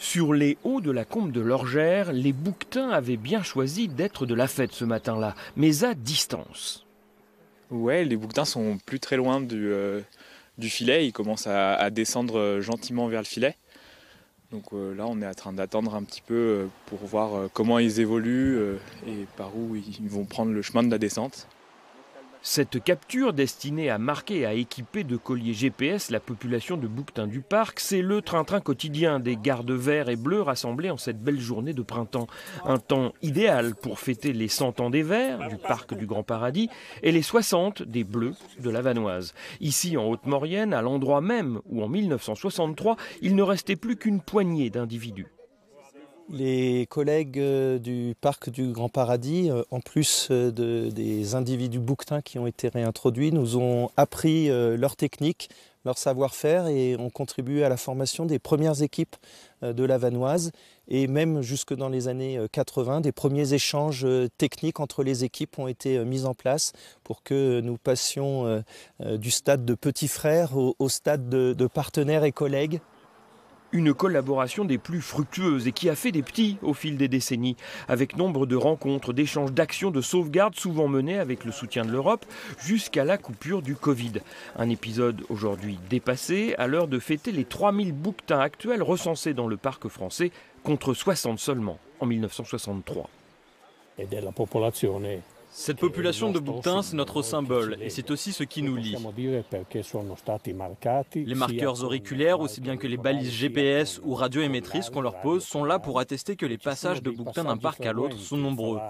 Sur les hauts de la combe de l'Orgère, les bouquetins avaient bien choisi d'être de la fête ce matin-là, mais à distance. Ouais, les bouquetins sont plus très loin du filet, ils commencent à descendre gentiment vers le filet. Donc là, on est en train d'attendre un petit peu pour voir comment ils évoluent et par où ils vont prendre le chemin de la descente. Cette capture, destinée à marquer et à équiper de colliers GPS la population de bouquetins du parc, c'est le train-train quotidien des gardes verts et bleus rassemblés en cette belle journée de printemps. Un temps idéal pour fêter les 100 ans des verts du parc du Grand Paradis et les 60 des bleus de la Vanoise. Ici, en Haute-Maurienne, à l'endroit même où en 1963, il ne restait plus qu'une poignée d'individus. Les collègues du parc du Grand Paradis, en plus des individus bouquetins qui ont été réintroduits, nous ont appris leur technique, leur savoir-faire et ont contribué à la formation des premières équipes de la Vanoise et même jusque dans les années 80, des premiers échanges techniques entre les équipes ont été mis en place pour que nous passions du stade de petits frères au stade de partenaires et collègues. Une collaboration des plus fructueuses et qui a fait des petits au fil des décennies, avec nombre de rencontres, d'échanges, d'actions de sauvegarde souvent menées avec le soutien de l'Europe jusqu'à la coupure du Covid. Un épisode aujourd'hui dépassé à l'heure de fêter les 3000 bouquetins actuels recensés dans le parc français contre 60 seulement en 1963. Cette population de bouquetins, c'est notre symbole et c'est aussi ce qui nous lie. Les marqueurs auriculaires, aussi bien que les balises GPS ou radioémettrices qu'on leur pose, sont là pour attester que les passages de bouquetins d'un parc à l'autre sont nombreux.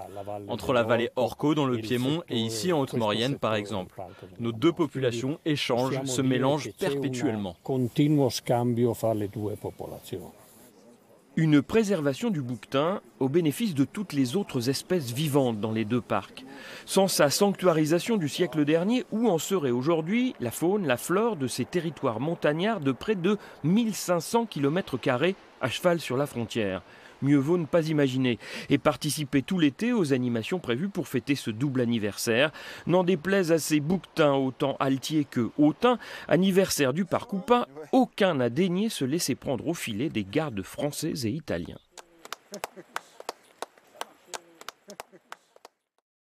Entre la vallée Orco dans le Piémont et ici en Haute-Maurienne par exemple. Nos deux populations échangent, se mélangent perpétuellement. Une préservation du bouquetin au bénéfice de toutes les autres espèces vivantes dans les deux parcs. Sans sa sanctuarisation du siècle dernier, où en serait aujourd'hui la faune, la flore de ces territoires montagnards de près de 1500 km² à cheval sur la frontière. Mieux vaut ne pas imaginer et participer tout l'été aux animations prévues pour fêter ce double anniversaire. N'en déplaise à ces bouquetins autant altiers que hautains, anniversaire du parc ou pas, aucun n'a daigné se laisser prendre au filet des gardes français et italiens.